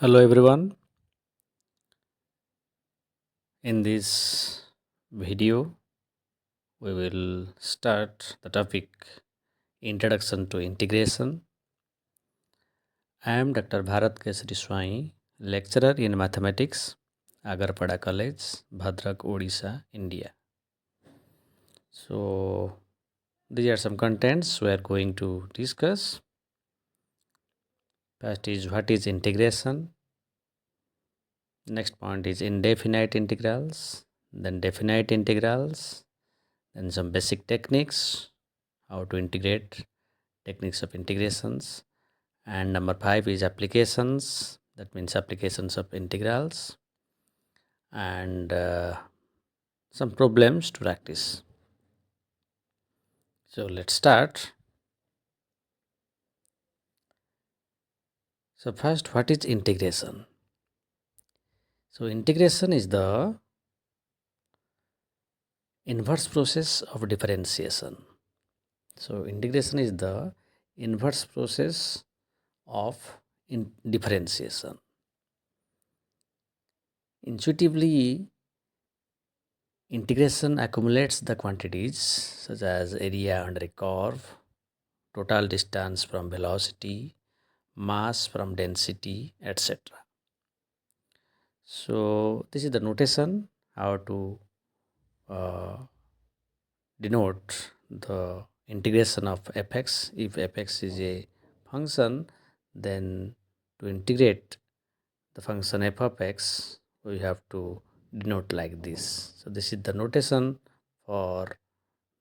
Hello everyone. In this video, we will start the topic Introduction to Integration. I am Dr. Bharat Kesari Swai, lecturer in mathematics, Agarpada College, Bhadrak, Odisha, India. So, these are some contents we are going to discuss. First is what is integration. Next point is indefinite integrals, then definite integrals, then some basic techniques, how to integrate, techniques of integrations, and number 5 is applications, that means applications of integrals, and some problems to practice. So let's start. So first, what is integration? So integration is the inverse process of differentiation. So integration is the inverse process of differentiation. Intuitively, integration accumulates the quantities such as area under a curve, total distance from velocity, mass from density, etc. So this is the notation how to uh, denote the integration of fx. If fx is a function, then to integrate the function f of x, we have to denote like this. So this is the notation for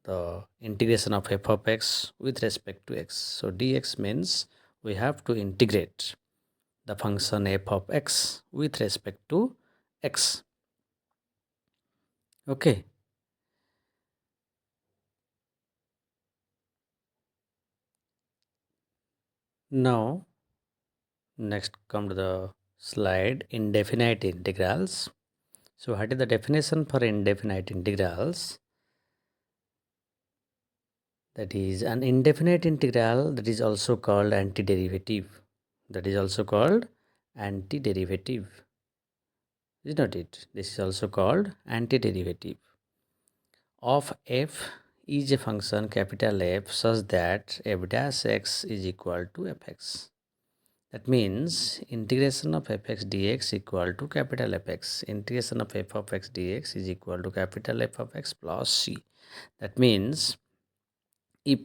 the integration of f of x with respect to x. So dx means we have to integrate the function f of x with respect to x. Okay. Now, next come to the slide indefinite integrals. So what is the definition for indefinite integrals? That is an indefinite integral that is also called antiderivative. That is also called antiderivative. Is not it? This is also called antiderivative of f is a function capital F such that f dash x is equal to fx. That means integration of fx dx equal to capital Fx. Integration of f of x dx is equal to capital F of x plus c. That means if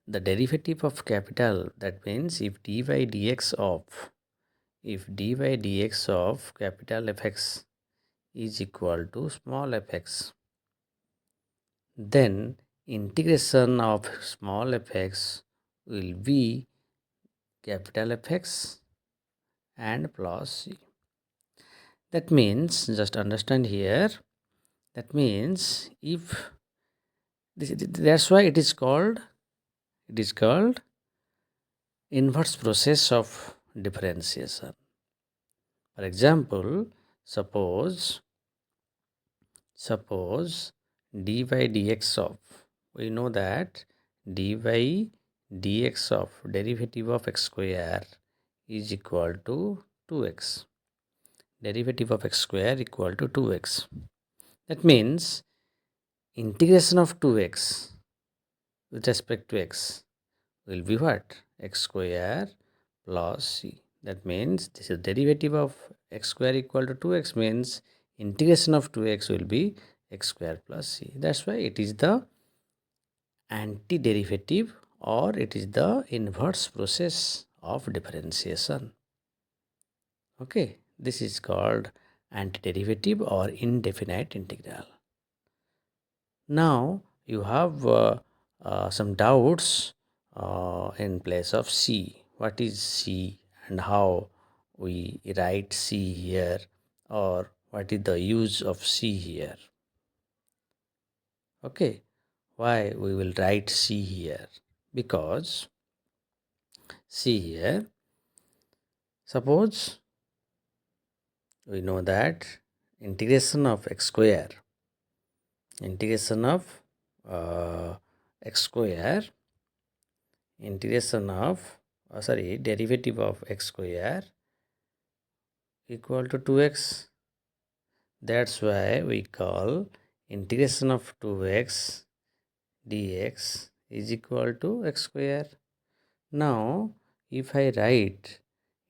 the derivative of capital, that means if dy dx of capital Fx is equal to small fx, then integration of small fx will be capital Fx and plus c. That means, just understand here, that means if that's why it is called inverse process of differentiation. For example, suppose dy dx of, we know that dy dx of derivative of x square is equal to 2x. Derivative of x square equal to 2x. That means integration of 2x with respect to x will be what? X square plus c. That means this is derivative of x square equal to 2x, means integration of 2x will be x square plus c. That's why it is the antiderivative, or it is the inverse process of differentiation. Okay, this is called antiderivative or indefinite integral. Now you have some doubts in place of c. What is c and how we write c here, or what is the use of c here? Okay, why we will write c here? Because see here, suppose we know that integration of x square, integration of uh, x square, integration of derivative of x square equal to 2x. That's why we call integration of 2x dx is equal to x square. Now, if I write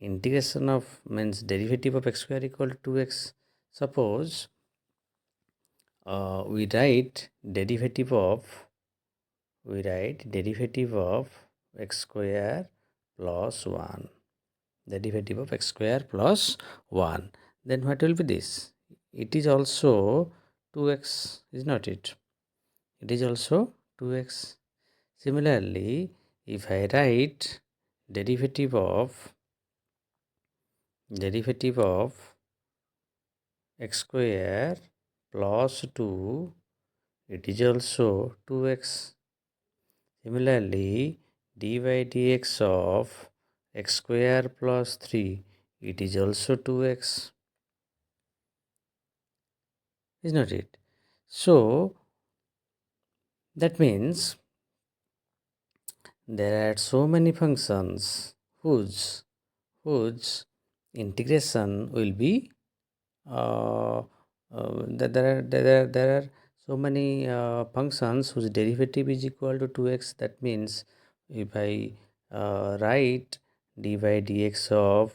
integration of means derivative of x square equal to 2x, suppose we write derivative of x square plus 1. Derivative of x square plus 1. Then what will be this? It is also 2x, is not it? It is also 2x. Similarly, if I write derivative of x square plus 2, it is also 2x. Similarly, dy dx of x square plus 3, it is also 2x. Is not it? So, that means there are so many functions whose integration will be there are so many functions whose derivative is equal to 2x. That means if I write dy dx of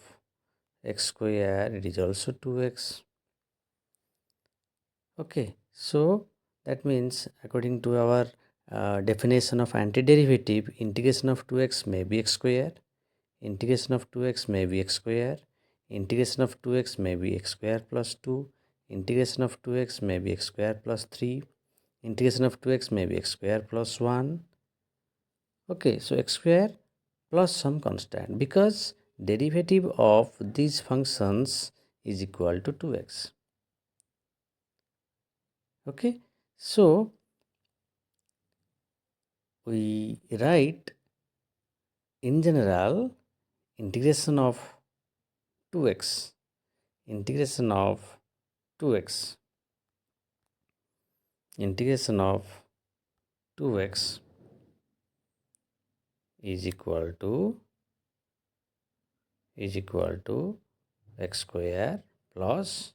x square, it is also 2x. Okay, so that means according to our definition of antiderivative, integration of 2x may be x square, integration of 2x may be x square, integration of 2x may be x square plus 2, integration of 2x may be x square plus 3, integration of 2x may be x square plus 1. Okay, so x square plus some constant, because derivative of these functions is equal to 2x. Okay, so we write in general integration of 2x, integration of 2x, integration of 2x is equal to x square plus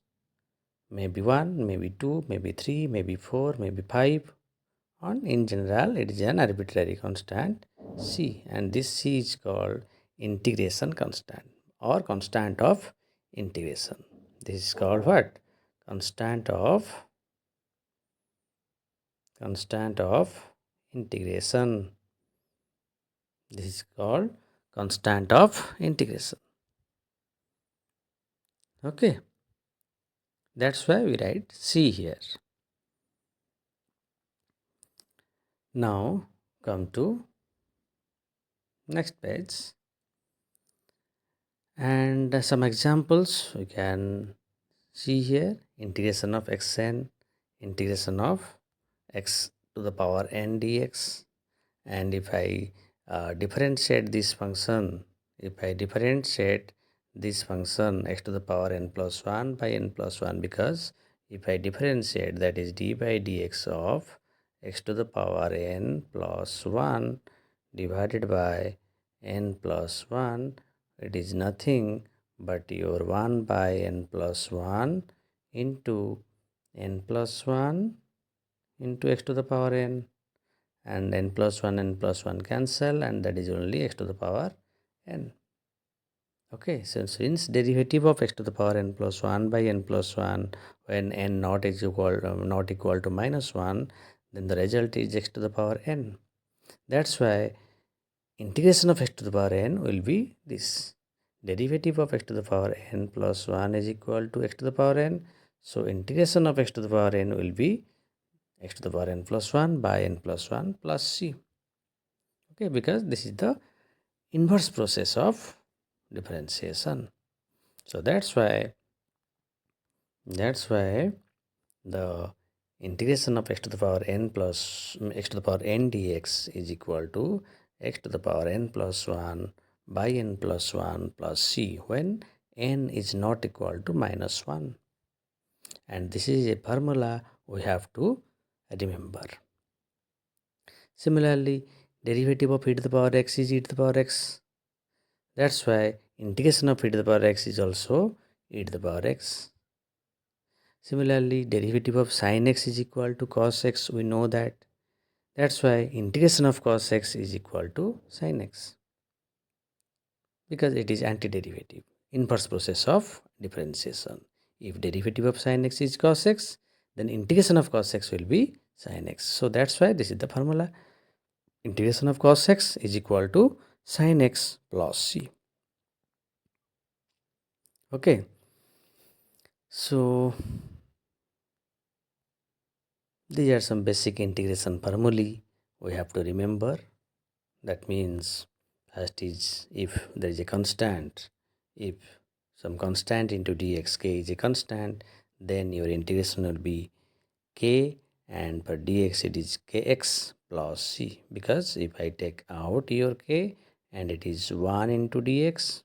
maybe 1, maybe 2, maybe 3, maybe 4, maybe 5. And in general, it is an arbitrary constant c, and this c is called integration constant or constant of integration. This is called what? Constant of integration. This is called constant of integration. Okay, that's why we write c here. Now come to next page, and some examples we can see here. Integration of xn, integration of x to the power n dx. And if I differentiate this function, x to the power n plus 1 by n plus 1, because if I differentiate, that is d by dx of x to the power n plus 1 divided by n plus 1, it is nothing but your 1 by n plus 1 into n plus 1 into x to the power n, and n plus 1 cancel, and that is only x to the power n. Okay, so since derivative of x to the power n plus 1 by n plus 1 when n not equal to minus 1, then the result is x to the power n. That's why integration of x to the power n will be this. Derivative of x to the power n plus 1 is equal to x to the power n. So integration of x to the power n will be x to the power n plus 1 by n plus 1 plus c. Okay, because this is the inverse process of differentiation. So that's why the integration of x to the power n plus x to the power n dx is equal to x to the power n plus 1 by n plus 1 plus c when n is not equal to minus 1. And this is a formula we have to remember. Similarly, derivative of e to the power x is e to the power x. That's why integration of e to the power x is also e to the power x. Similarly, derivative of sin x is equal to cos x. We know that. That's why integration of cos x is equal to sin x, because it is antiderivative, inverse process of differentiation. If derivative of sin x is cos x, then integration of cos x will be sin x. So that's why this is the formula. Integration of cos x is equal to sin x plus c. Okay. So these are some basic integration formulae we have to remember. That means first is, if there is a constant, if some constant into dx, k is a constant, then your integration will be k, and for dx it is kx plus c, because if I take out your k and it is 1 into dx,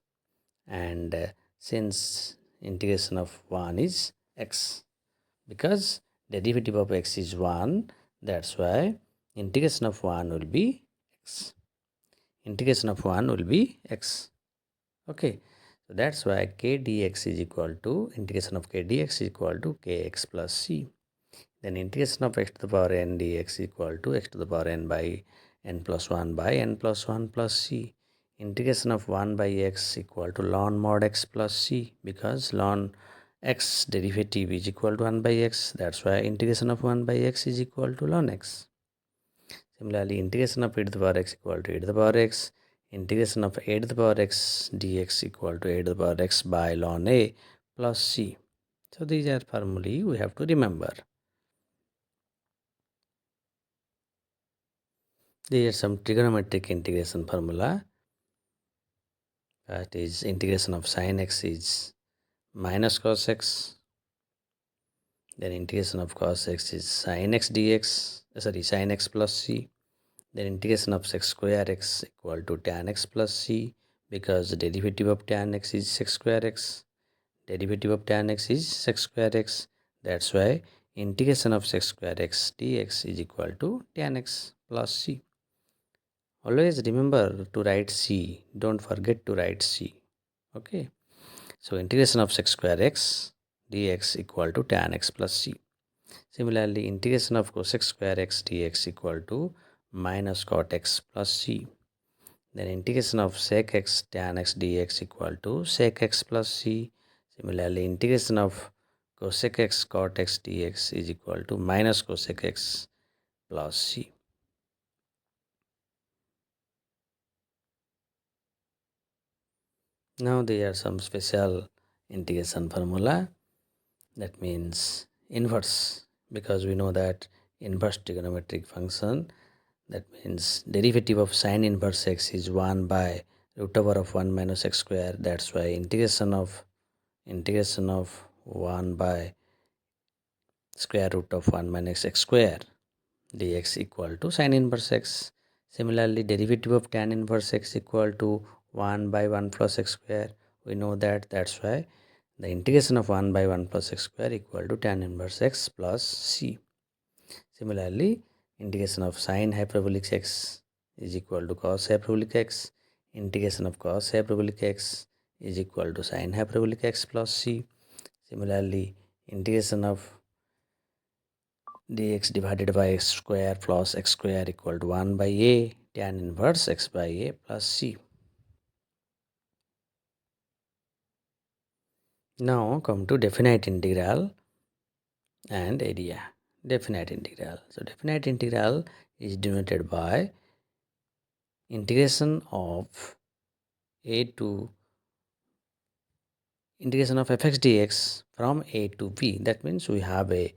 and since integration of 1 is x, because derivative of x is 1, that's why integration of 1 will be x. Integration of 1 will be x. Okay, so that's why k dx is equal to, integration of k dx is equal to kx plus c. Then integration of x to the power n dx is equal to x to the power n by n plus 1 by n plus 1 plus c. Integration of 1 by x equal to ln mod x plus c, because ln x derivative is equal to 1 by x. That's why integration of 1 by x is equal to ln x. Similarly, integration of e to the power x equal to e to the power x. Integration of a to the power x dx equal to a to the power x by ln a plus c. So these are formulae we have to remember. There are some trigonometric integration formula. That is, integration of sin x is minus cos x. Then integration of cos x is sin x dx, sin x plus c. Then integration of sec square x equal to tan x plus c, because the derivative of tan x is sec square x. Derivative of tan x is sec square x. That's why integration of sec square x dx is equal to tan x plus c. Always remember to write c. Don't forget to write c. Okay. So integration of sec square x dx equal to tan x plus c. Similarly, integration of cosec square x dx equal to minus cot x plus c. Then integration of sec x tan x dx equal to sec x plus c. Similarly, integration of cosec x cot x dx is equal to minus cosec x plus c. Now there are some special integration formula. That means inverse, because we know that inverse trigonometric function, that means derivative of sine inverse x is 1 by root over of 1 minus x square. That's why integration of 1 by square root of 1 minus x square dx equal to sine inverse x. Similarly, derivative of tan inverse x equal to 1 by 1 plus x square. We know that. That's why the integration of 1 by 1 plus x square equal to tan inverse x plus c. Similarly, integration of sine hyperbolic x is equal to cos hyperbolic x. Integration of cos hyperbolic x is equal to sine hyperbolic x plus c. Similarly, integration of dx divided by x square plus x square equal to 1 by a tan inverse x by a plus c. Now come to definite integral and area. Definite integral. So definite integral is denoted by integration of a to integration of fx dx from a to b. That means we have a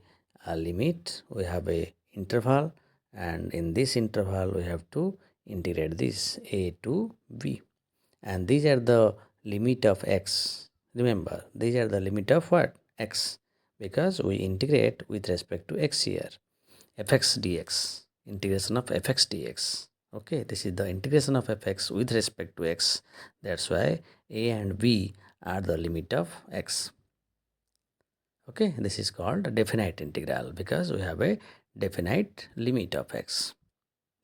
limit, we have a interval, and in this interval we have to integrate this a to b, and these are the limit of x. Remember, these are the limit of what? X, because we integrate with respect to x here. Fx dx, integration of fx dx. Okay, this is the integration of fx with respect to x. That's why a and b are the limit of x. Okay, this is called definite integral, because we have a definite limit of x.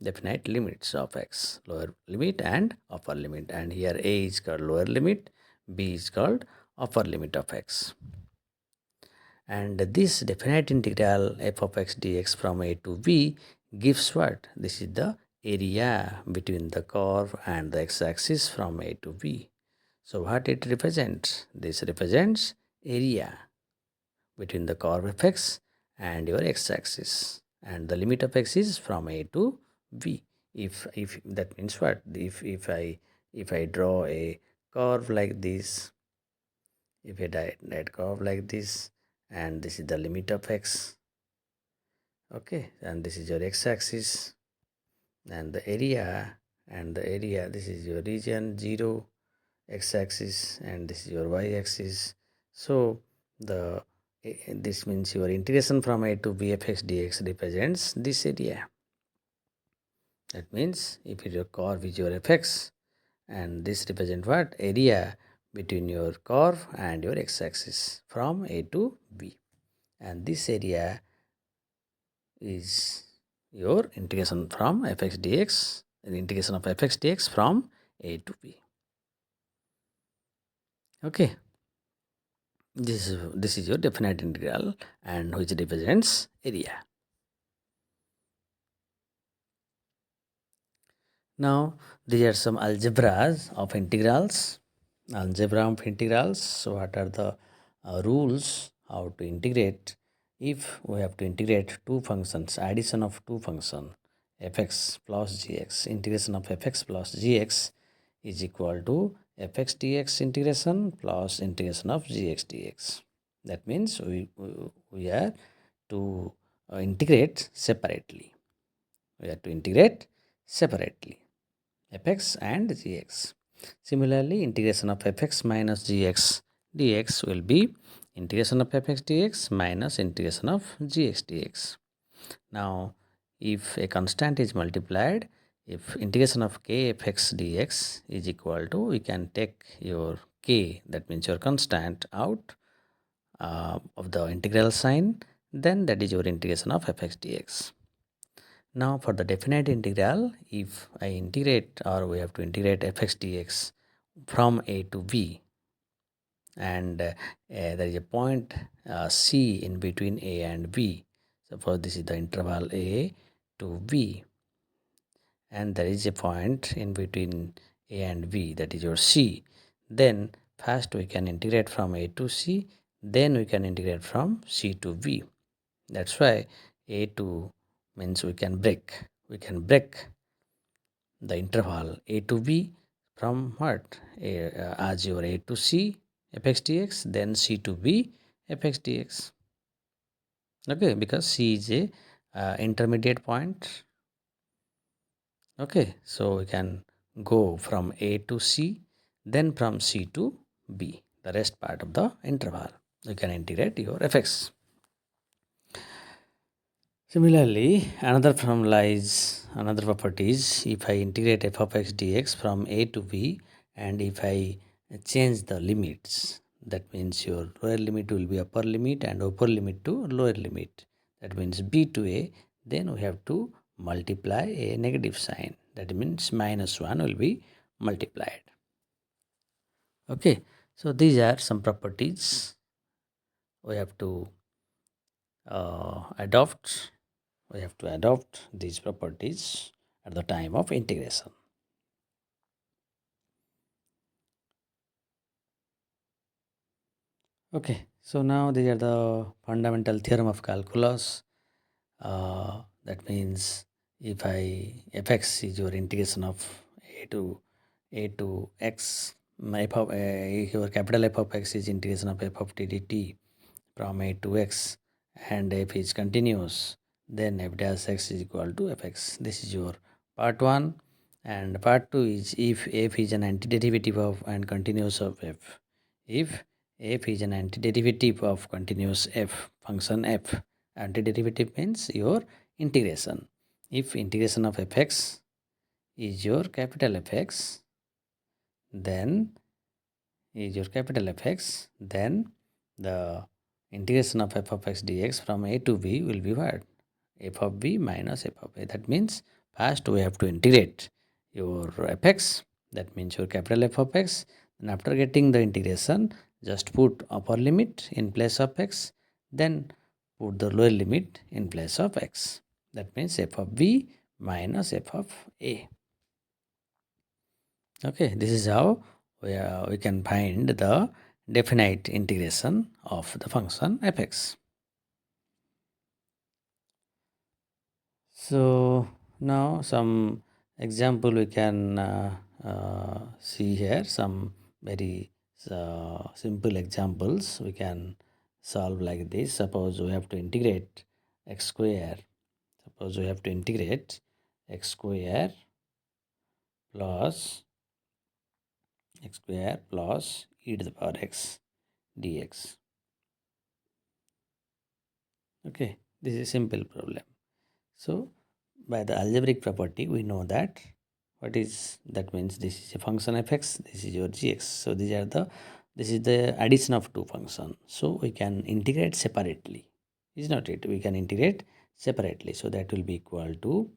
Definite limits of x, lower limit and upper limit, and here a is called lower limit, b is called upper limit of x. And this definite integral f of x dx from a to b gives what? This is the area between the curve and the x-axis from a to b. So what it represents? This represents area between the curve of x and your x-axis, and the limit of x is from a to b. If that means what? If I draw a curve like this, if I direct curve like this, and this is the limit of x, okay, and this is your x-axis, and the area, this is your region 0 x-axis, and this is your y-axis. So the this means your integration from a to b fx dx represents this area. That means if your curve is your fx, and this represent what? Area between your curve and your x-axis from a to b, and this area is your integration from fx dx, the integration of fx dx from a to b. Okay, this is your definite integral, and which represents area. Now these are some algebras of integrals. Algebra of integrals. So what are the rules how to integrate? If we have to integrate two functions, addition of two functions, fx plus gx, integration of fx plus gx is equal to fx dx integration plus integration of gx dx. That means we are to integrate separately. We have to integrate separately fx and gx. Similarly, integration of fx minus gx dx will be integration of fx dx minus integration of gx dx. Now, if a constant is multiplied, if integration of k fx dx is equal to, we can take your k, that means your constant, out of the integral sign, then that is your integration of fx dx. Now for the definite integral, if I integrate, or we have to integrate fx dx from a to b, and there is a point c in between a and b. Suppose this is the interval a to b, and there is a point in between a and b, that is your c. Then first we can integrate from a to c, then we can integrate from c to b. That's why a to means we can break the interval a to b from what? As your a to c fx dx, then c to b fx dx. Okay, because c is a intermediate point. Okay, so we can go from a to c, then from c to b, the rest part of the interval you can integrate your fx. Similarly, another property is, if I integrate f of x dx from a to b, and if I change the limits, that means your lower limit will be upper limit and upper limit to lower limit. That means b to a, then we have to multiply a negative sign. That means minus 1 will be multiplied. Okay, so these are some properties we have to adopt. We have to adopt these properties at the time of integration. Okay, so now these are the fundamental theorem of calculus. That means if fx is your integration of a to x, your capital F of x is integration of f of t dt from a to x, and f is continuous, then f dash x is equal to fx. This is your part 1, and part 2 is if f is an antiderivative of and continuous of f. If f is an antiderivative of continuous f, function f, antiderivative means your integration. If integration of fx is your capital Fx, then the integration of f of x dx from a to b will be what? F of b minus f of a. That means first we have to integrate your fx, that means your capital F of x, and after getting the integration, just put upper limit in place of x, then put the lower limit in place of x. That means f of b minus f of a. Okay, this is how we can find the definite integration of the function fx. So now some example we can see here, some very simple examples we can solve like this. Suppose we have to integrate x square. Suppose we have to integrate x square plus e to the power x dx. Okay, this is a simple problem. So by the algebraic property, we know that what is that means this is a function fx, this is your gx. So this is the addition of two functions. So we can integrate separately. Is not it? We can integrate separately. So that will be equal to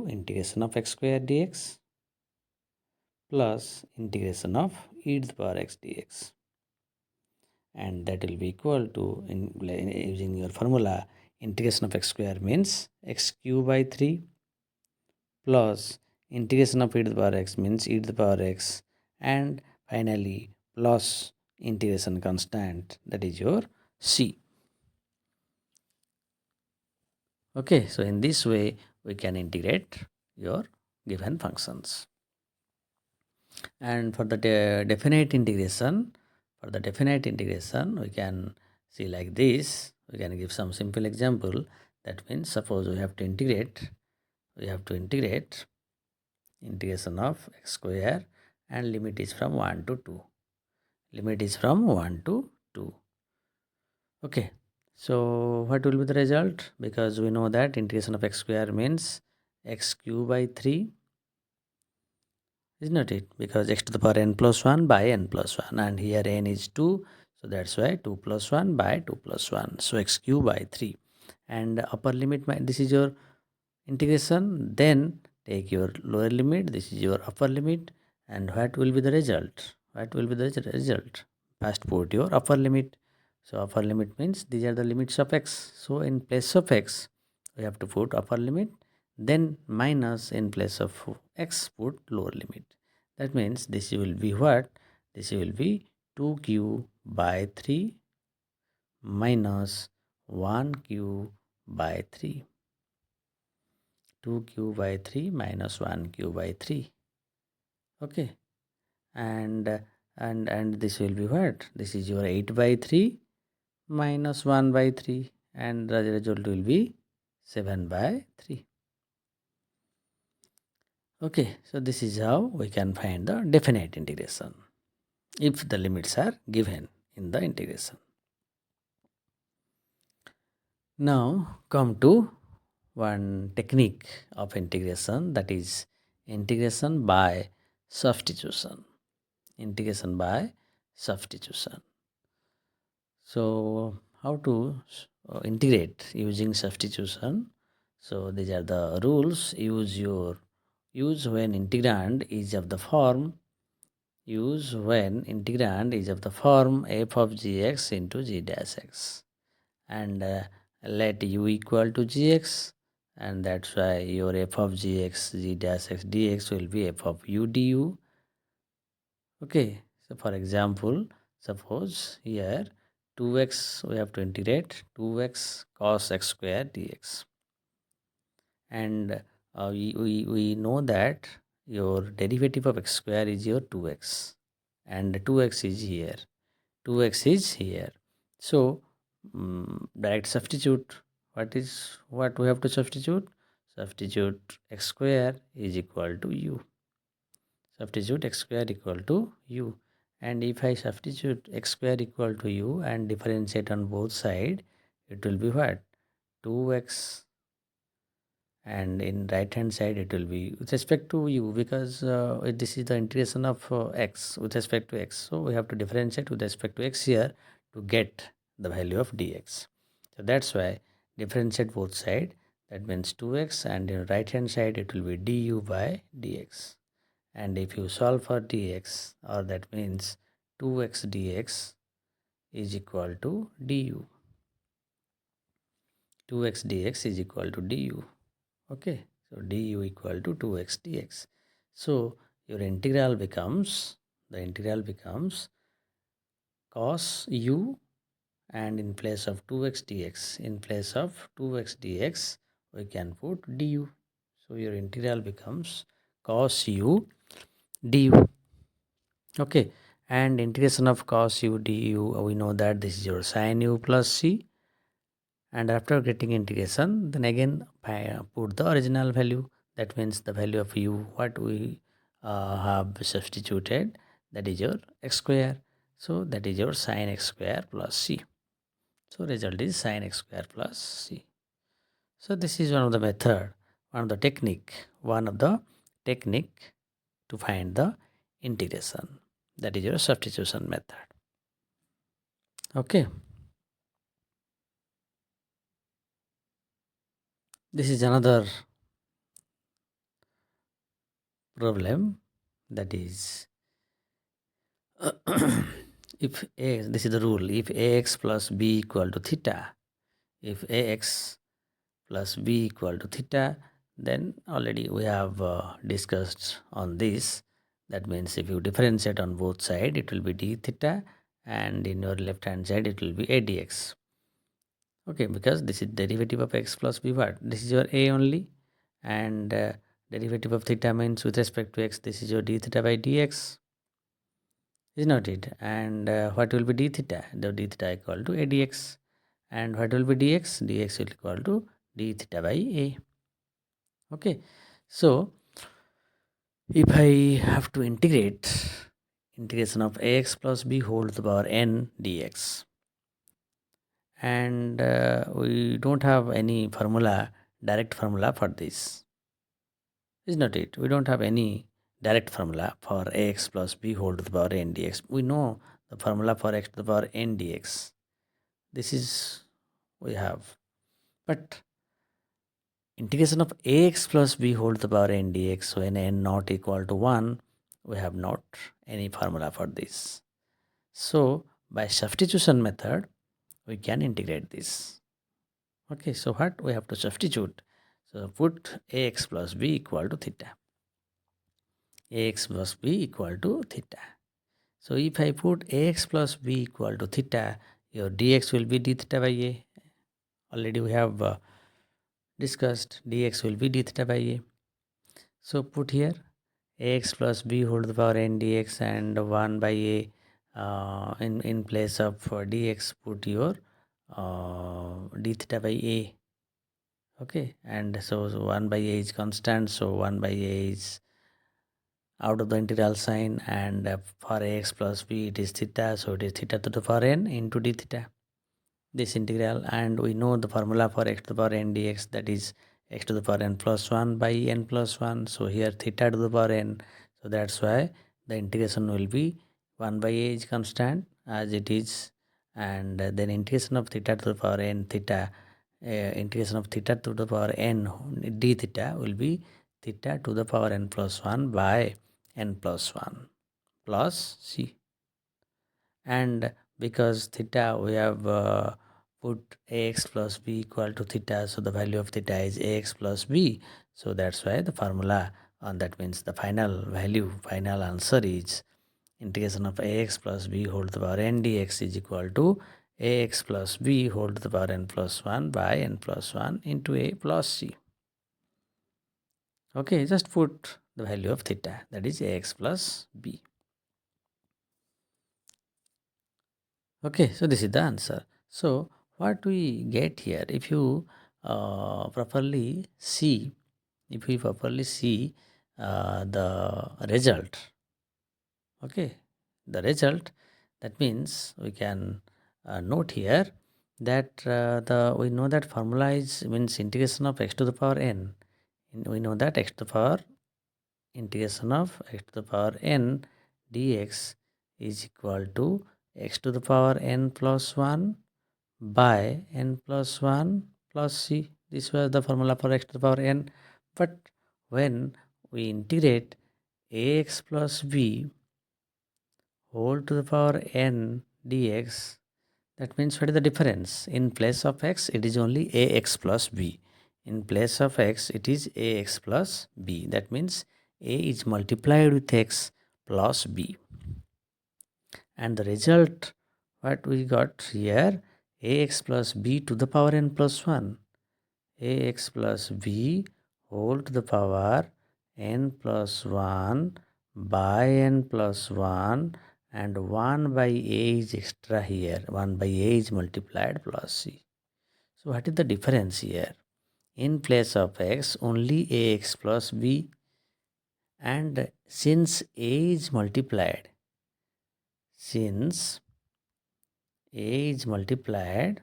integration of x square dx plus integration of e to the power x dx, and that will be equal to using your formula, integration of x square means x cube by 3 plus integration of e to the power x means e to the power x, and finally plus integration constant, that is your c. Okay, so in this way we can integrate your given functions. And for the definite integration, we can see like this. We can give some simple example. That means suppose we have to integrate integration of x square, and limit is from 1 to 2. Okay, so what will be the result? Because we know that integration of x square means x cube by 3, is not it? Because x to the power n plus 1 by n plus 1, and here n is 2, so that's why 2 plus 1 by 2 plus 1, so x cube by 3. And upper limit, this is your integration, then take your lower limit, this is your upper limit, and what will be the result? First put your upper limit. So upper limit means these are the limits of x, so in place of x we have to put upper limit, then minus in place of x put lower limit. That means this will be what? This will be 2q by 3 minus 1q by 3. 2q by 3 minus 1q by 3. Okay, and this will be what? This is your 8 by 3 minus 1 by 3, and the result will be 7 by 3. Okay, so this is how we can find the definite integration if the limits are given in the integration. Now come to one technique of integration, that is integration by substitution. So how to integrate using substitution? So these are the rules. Use when integrand is of the form f of gx into g dash x, and let u equal to gx, and that's why your f of gx g dash x dx will be f of u du. Okay, so for example, suppose here 2x, we have to integrate 2x cos x square dx, and we know that your derivative of x square is your 2x, and 2x is here. So direct substitute. What we have to substitute? Substitute x square is equal to u. And if I substitute x square equal to u and differentiate on both sides, it will be what? 2x, and in right hand side it will be with respect to u, because this is the integration of x with respect to x, so we have to differentiate with respect to x here to get the value of dx. So that's why differentiate both side, that means 2x, and in right hand side it will be du by dx. And if you solve for dx, or that means 2x dx is equal to du. 2x dx is equal to du. Okay, so du equal to 2x dx. So your integral becomes, the integral becomes cos u, and in place of 2x dx, in place of 2x dx, we can put du. So your integral becomes cos u du. Okay, and integration of cos u du, we know that this is your sin u plus c, and after getting integration, then again put the original value. That means the value of u what we have substituted, that is your x square. So that is your sin x square plus c. So result is sin x square plus c. So this is one of the method, one of the technique to find the integration. That is your substitution method. Okay. This is another problem, that is if a, this is the rule, if ax plus b equal to theta, if ax plus b equal to theta, then already we have discussed on this. That means if you differentiate on both sides, it will be d theta, and in your left hand side it will be a dx. Okay, because this is derivative of x plus b, what? This is your a only, and derivative of theta means with respect to x, this is your d theta by dx, is not it? And what will be d theta? The d theta equal to a dx. And what will be dx? Dx will equal to d theta by a. Okay, so if I have to integrate, integration of ax plus b whole to the power n dx, and we don't have any formula, direct formula for this, is not it? We don't have any direct formula for ax plus b whole to the power n dx. We know the formula for x to the power n dx. This is we have, but integration of ax plus b whole to the power n dx when n not equal to 1, we have not any formula for this. So by substitution method, we can integrate this. Okay, so what we have to substitute? So put ax plus b equal to theta. Ax plus b equal to theta. So if I put ax plus b equal to theta, your dx will be d theta by a. Already we have discussed dx will be d theta by a. So put here ax plus b whole to the power n dx, and 1 by a, in place of dx put your d theta by a. Okay, and so 1 by a is constant, so 1 by a is out of the integral sign, and for ax plus b it is theta, so it is theta to the power n into d theta, this integral. And we know the formula for x to the power n dx, that is x to the power n plus 1 by n plus 1. So here theta to the power n, so that's why the integration will be 1 by a is constant as it is, and then integration of theta to the power n theta, integration of theta to the power n d theta will be theta to the power n plus 1 by n plus 1 plus c. And because theta we have put ax plus b equal to theta, so the value of theta is ax plus b, so that's why the formula, and that means the final value, final answer is integration of ax plus b whole to the power n dx is equal to ax plus b whole to the power n plus 1 by n plus 1 into a plus c. Okay, just put the value of theta, that is ax plus b. Okay, so this is the answer. So what we get here, if you properly see, the result, okay, the result, that means we can note here that we know that formula is means integration of x to the power n. We know that x to the power integration of x to the power n dx is equal to x to the power n plus 1 by n plus 1 plus c. This was the formula for x to the power n. But when we integrate ax plus b whole to the power n dx. That means what is the difference? In place of x, it is only ax plus b. In place of x, it is ax plus b. That means a is multiplied with x plus b. And the result, what we got here, ax plus b to the power n plus 1. Ax plus b whole to the power n plus 1 by n plus 1, and 1 by a is extra here. 1 by a is multiplied plus c. So what is the difference here? In place of x, only ax plus b, and since a is multiplied, since a is multiplied,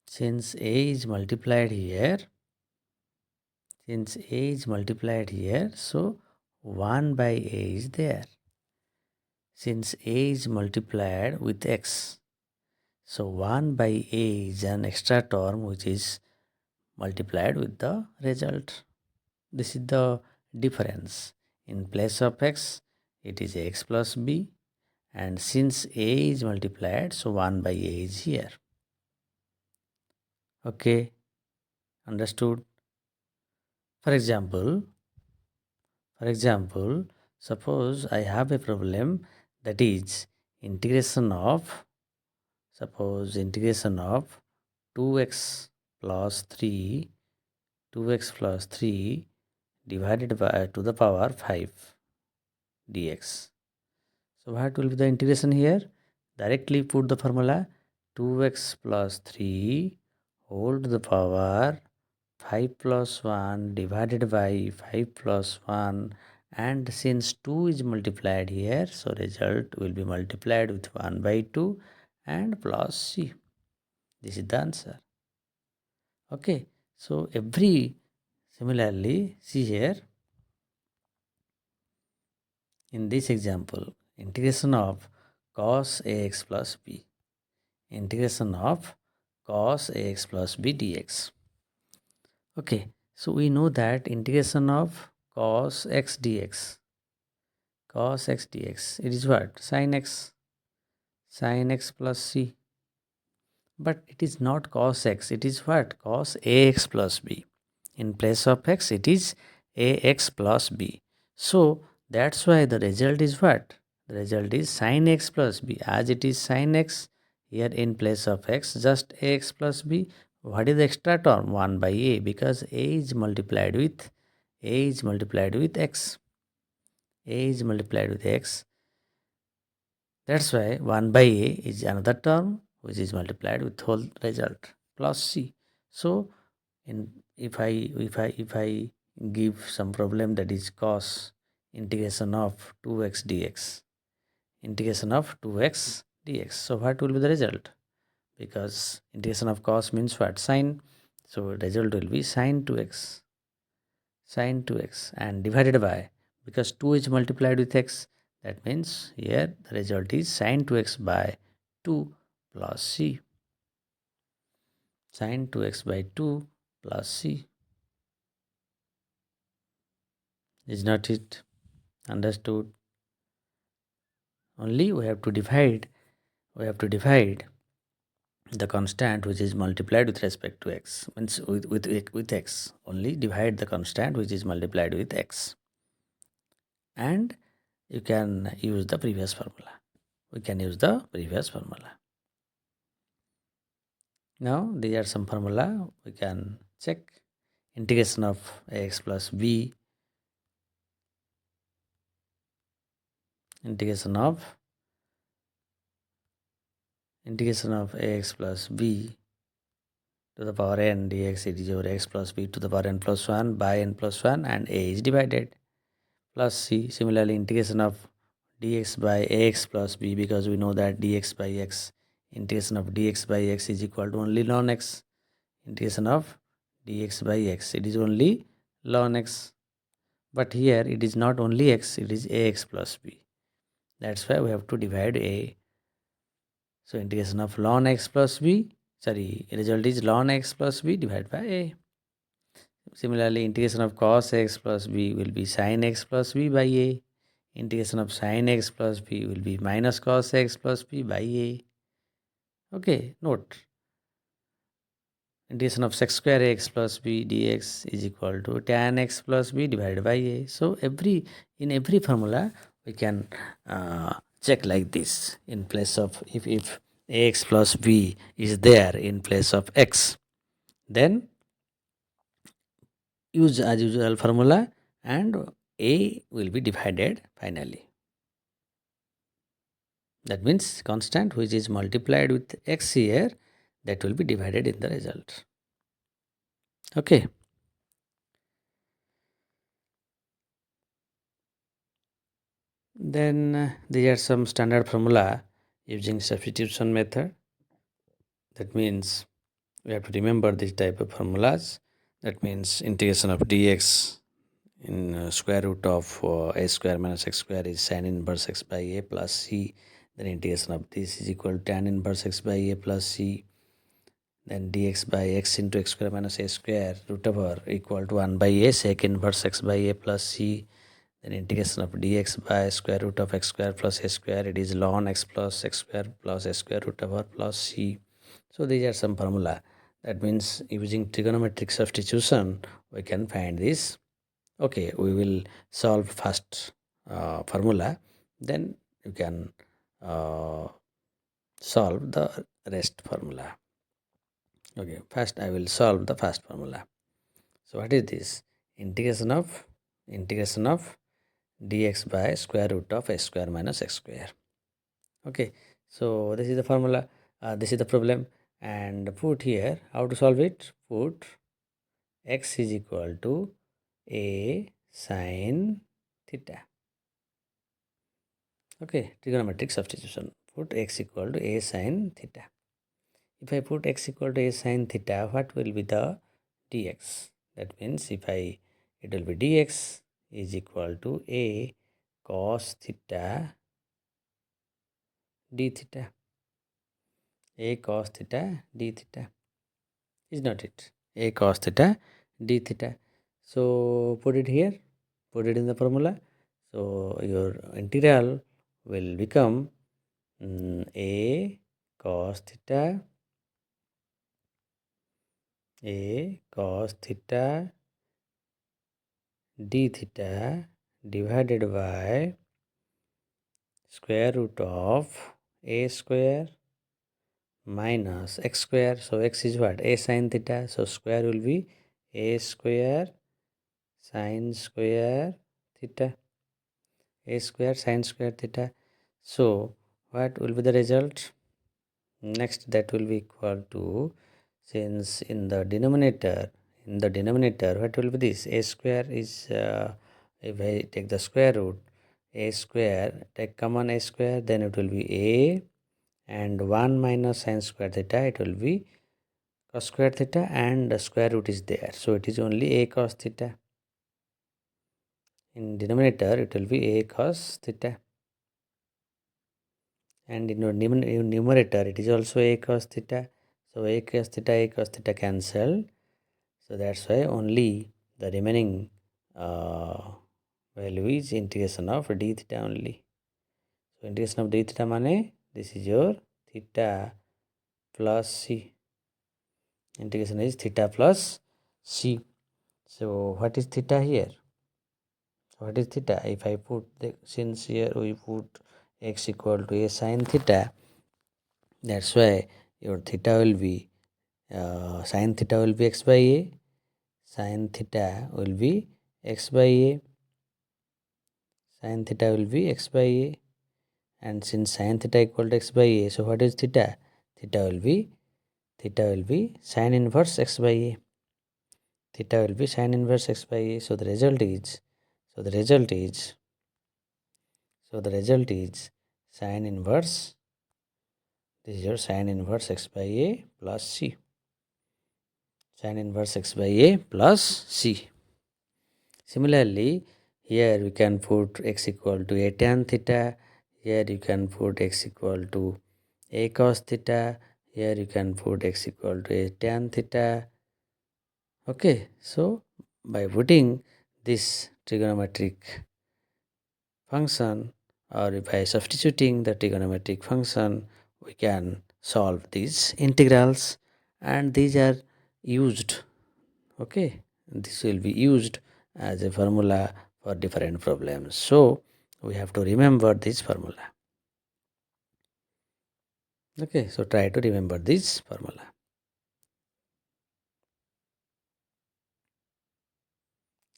since a is multiplied here, since a is multiplied here, so 1 by a is there. Since a is multiplied with x, so 1 by a is an extra term which is multiplied with the result. This is the difference. In place of x, it is x plus b, and since a is multiplied, so 1 by a is here. Okay, understood? For example, suppose I have a problem that is integration of, suppose integration of 2x plus 3, 2x plus 3 divided by to the power 5 dx. So what will be the integration here? Directly put the formula 2x plus 3 whole to the power 5 plus 1 divided by 5 plus 1, and since 2 is multiplied here, so result will be multiplied with 1 by 2 and plus c. This is the answer. Okay, so similarly, see here, in this example, integration of cos ax plus b, integration of cos ax plus b dx. Okay, so we know that integration of cos x dx, it is what? Sin x plus c. But it is not cos x, it is what? Cos ax plus b. In place of x, it is ax plus b. So that's why the result is what? The result is sin x plus b. As it is sin x, here in place of x, just ax plus b. What is the extra term? 1 by a, because a is multiplied with x. A is multiplied with x. That's why 1 by a is another term which is multiplied with whole result plus c. So if I give some problem that is cos integration of 2x dx, integration of 2x dx, so what will be the result? Because integration of cos means what? Sine. So result will be sine 2x, and divided by, because 2 is multiplied with x, that means here the result is sine 2x by 2 plus c. Sine 2x by 2 plus c. Is not it understood? Only we have to divide the constant which is multiplied with respect to x, means with x. Only divide the constant which is multiplied with x, and you can use the previous formula. We can use the previous formula. Now these are some formula we can check. Integration of ax plus b, integration of ax plus b to the power n dx, it is over x plus b to the power n plus 1 by n plus 1, and a is divided plus c. Similarly, integration of dx by ax plus b, because we know that dx by x, integration of dx by x is equal to only ln x. Integration of dx by x, it is only ln x. But here it is not only x, it is ax plus b. That's why we have to divide a. So integration of ln x plus b, result is ln x plus b divided by a. Similarly, integration of cos x plus b will be sin x plus b by a. integration of sin x plus b will be minus cos x plus b by a. Okay, note integration of sec square x plus b dx is equal to tan x plus b divided by a. So in every formula we can check like this. In place of if ax plus b is there in place of x, then use as usual formula and a will be divided finally. That means constant which is multiplied with x here, that will be divided in the result. Okay. Then there are some standard formula using substitution method. That means we have to remember this type of formulas. That means integration of dx in square root of a square minus x square is sin inverse x by a plus c. Then integration of this is equal to tan inverse x by a plus c. Then dx by x into x square minus a square root over equal to 1 by a sec inverse x by a plus c. Then integration of dx by square root of x square plus a square, it is ln x plus x square plus a square root over plus c. So these are some formula. That means using trigonometric substitution we can find this. Okay, we will solve first formula, then you can solve the rest formula. Okay, first I will solve the first formula. So what is this? Integration of dx by square root of x square minus x square. Okay, so this is the formula, this is the problem, and put here how to solve it. Put x is equal to a sine theta. Okay, trigonometric substitution. Put x equal to a sine theta. If I put x equal to a sine theta, what will be the dx? That means it will be dx is equal to a cos theta d theta. A cos theta d theta. Is not it? A cos theta d theta. So put it here. Put it in the formula. So your integral will become a cos theta d theta divided by square root of a square minus x square. So x is what? A sine theta. So square will be a square sine square theta. A square sine square theta. So what will be the result? Next, that will be equal to, since in the denominator what will be this? A square is, if I take the square root, a square, take common a square, then it will be a, and 1 minus sine square theta, it will be cos square theta, and the square root is there. So it is only a cos theta. In denominator, it will be a cos theta. And in your numerator, it is also a cos theta. So a cos theta cancel. So that's why only the remaining value is integration of d theta only. So integration of d theta mane, this is your theta plus c. Integration is theta plus c. So what is theta here? What is theta? If I put since here we put x equal to a sine theta, that's why your theta will be sine theta will be x by a. Sine theta will be x by a. Sine theta will be x by a. And since sine theta equal to x by a, so what is theta? Theta will be sine inverse x by a. Theta will be sine inverse x by a. So the result is sine inverse. This is your sine inverse x by a plus c. Sine inverse x by a plus c. Similarly, here we can put x equal to a tan theta. Here you can put x equal to a cos theta. Here you can put x equal to a tan theta. Okay, so by putting this trigonometric function, or by substituting the trigonometric function, we can solve these integrals, and these are used. Okay, this will be used as a formula for different problems. So we have to remember this formula. Okay, so try to remember this formula.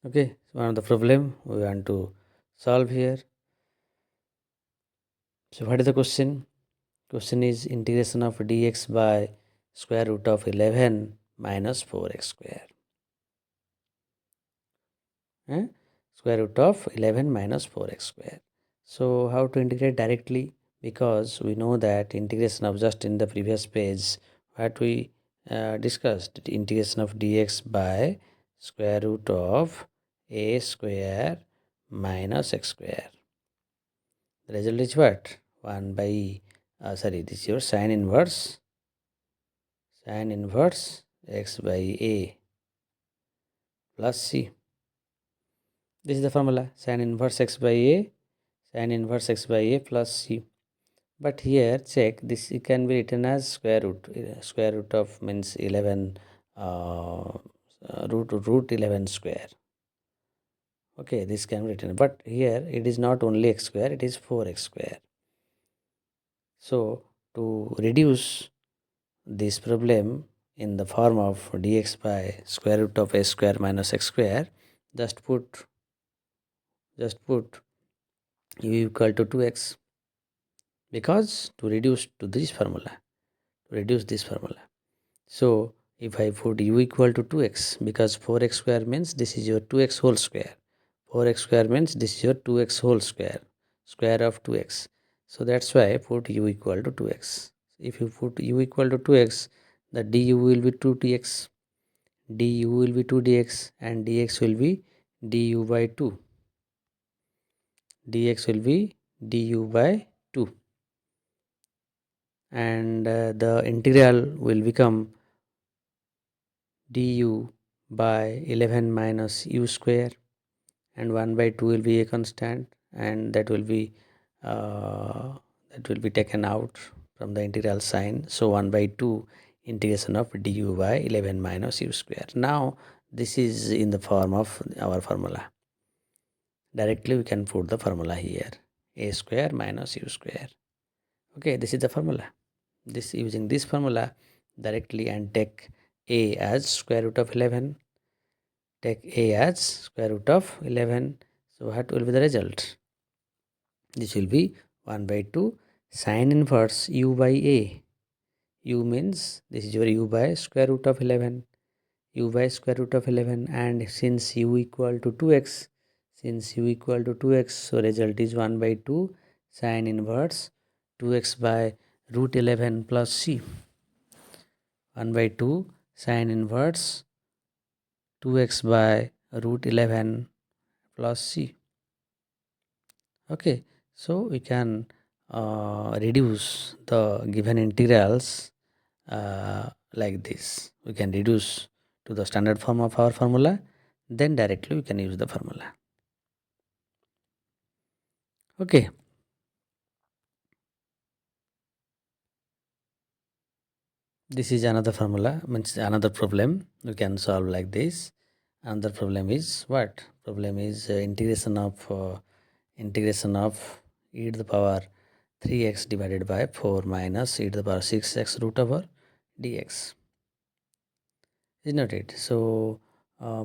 Okay, so one of the problem we want to solve here. So what is the question? Question is integration of dx by square root of 11 minus 4x square. Eh? Square root of 11 minus 4x square. So how to integrate directly? Because we know that integration of, just in the previous page, what we discussed, the integration of dx by square root of a square minus x square. The result is what? 1 by, this is your sine inverse x by a plus c. This is the formula, sine inverse x by a plus c. But here check, this it can be written as square root. Square root of means 11, root 11 square. Okay, this can be written, but here it is not only x square, it is 4x square. So to reduce this problem in the form of dx by square root of a square minus x square, just put u equal to 2x, because to reduce this formula. So if I put u equal to 2x, because 4x square means this is your 2x whole square. 4x square means this is your 2x whole square, square of 2x. So that's why I put u equal to 2x. If you put u equal to 2x, the du will be 2dx, du will be 2dx, and dx will be du by 2. Dx will be du by 2. And the integral will become du by 11 minus u square, and 1 by 2 will be a constant, and that will be taken out from the integral sign. So 1 by 2 integration of du by 11 minus u square. Now this is in the form of our formula. Directly we can put the formula here, a square minus u square. Okay, this is the formula. This, using this formula directly, and take a as square root of 11. Take a as square root of 11. So what will be the result? This will be 1 by 2 sine inverse u by a. U means this is your u by square root of 11. U by square root of 11, and since u equal to 2x, so result is 1 by 2 sine inverse 2x by root 11 plus c. 1 by 2 sine inverse 2x by root 11 plus c. Okay, so we can reduce the given integrals like this. We can reduce to the standard form of our formula, then directly we can use the formula. Okay, this is another formula, means another problem we can solve like this. Another problem is what? Problem is integration of e to the power 3x divided by 4 minus e to the power 6x root over dx. Is not it? So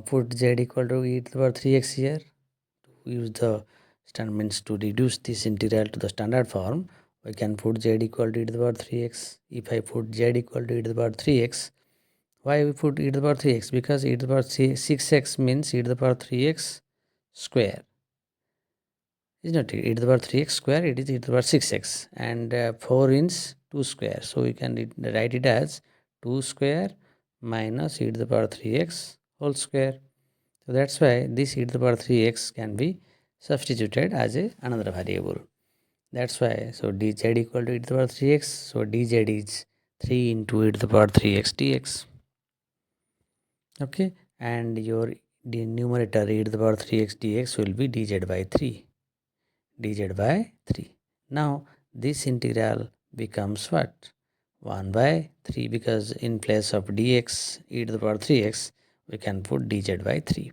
put z equal to e to the power 3x here. To use the standard, means to reduce this integral to the standard form, we can put z equal to e to the power 3x. If I put z equal to e to the power 3x, why we put e to the power 3x? Because e to the power 6x means e to the power 3x square. Is not it? E to the power 3x square, it is e to the power 6x, and 4 is 2 square. So we can write it as 2 square minus e to the power 3x whole square. So that's why this e to the power 3x can be substituted as another variable. That's why, so dz equal to e to the power 3x. So dz is 3 into e to the power 3x dx. Okay, and your numerator e to the power 3x dx will be dz by 3. dz by 3. Now this integral becomes what? 1 by 3, because in place of dx e to the power 3x we can put dz by 3.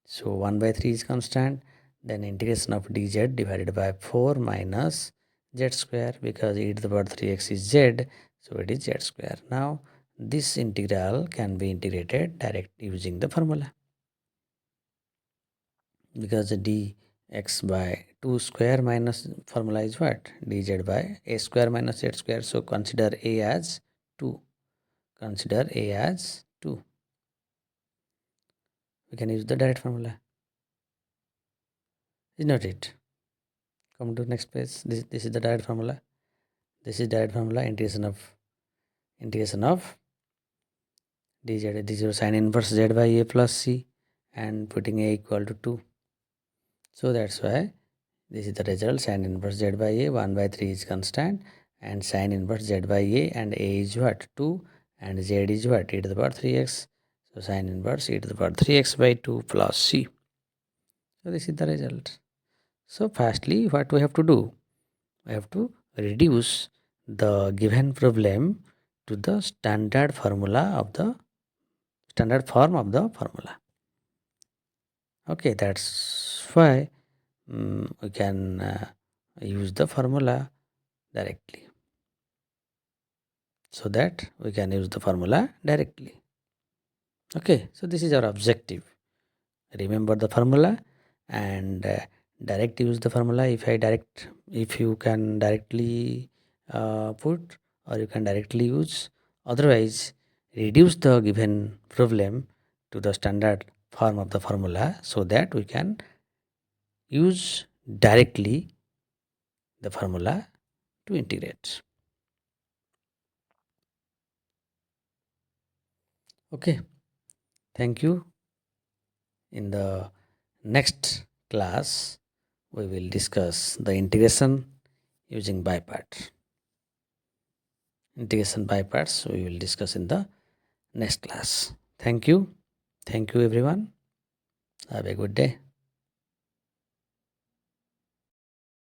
So 1 by 3 is constant, then integration of dz divided by 4 minus z square, because e to the power 3x is z, so it is z square. Now this integral can be integrated direct using the formula, because the dx by 2 square minus formula is what? Dz by a square minus z square. So consider a as 2. Consider a as 2. We can use the direct formula. Is not it? Come to next page. This is the direct formula. This is direct formula. Integration of dz. This is your sin inverse z by a plus c, and putting a equal to 2. So that's why this is the result. Sin inverse z by a, 1 by 3 is constant, and sin inverse z by a and a is what? 2, and z is what? E to the power 3x. So sin inverse e to the power 3x by 2 plus c. So this is the result. So firstly, what we have to do? We have to reduce the given problem to the standard form of the formula. Okay, that's why we can use the formula directly. So that we can use the formula directly. Okay, so this is our objective. Remember the formula and direct use the formula. If you can directly put, or you can directly use. Otherwise, reduce the given problem to the standard form of the formula, so that we can use directly the formula to integrate. Okay, thank you. In the next class, we will discuss the integration using by part. Integration by parts we will discuss in the next class. Thank you. Thank you everyone. Have a good day.